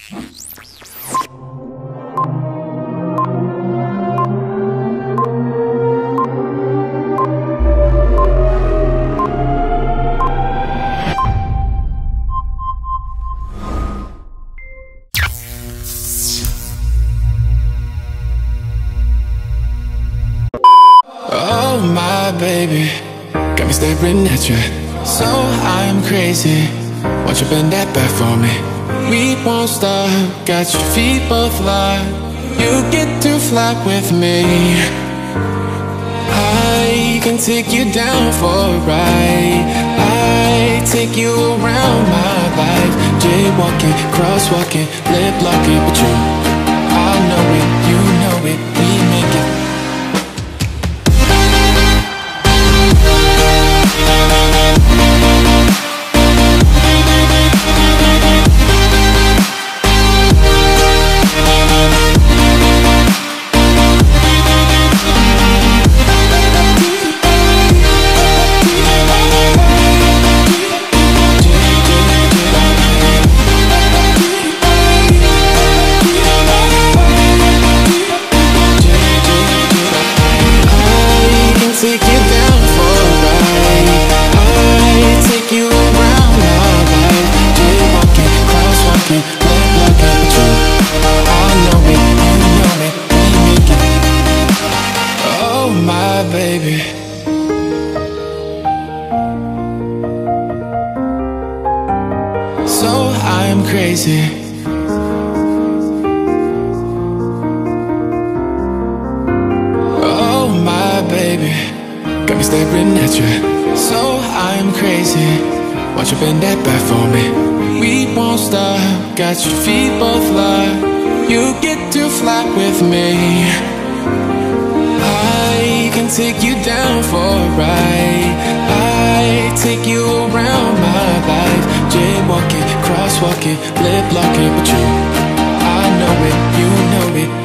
Oh my baby, got me staring at you. So I'm crazy. Won't you bend that back for me? We won't stop. Got your feet both locked. You get to fly with me. I can take you down for a ride. I take you around my life. Jaywalking, crosswalking, lip locking with you. I know it, you know it, we make it. Baby, so I'm crazy. Oh my baby, got me staring at you. So I'm crazy. Won't you bend that back for me? We won't stop. Got your feet both locked. You get to fly with me. I can take you down for a ride. I take you around my life. Jaywalking, crosswalking, lip locking with you. I know it, you know it.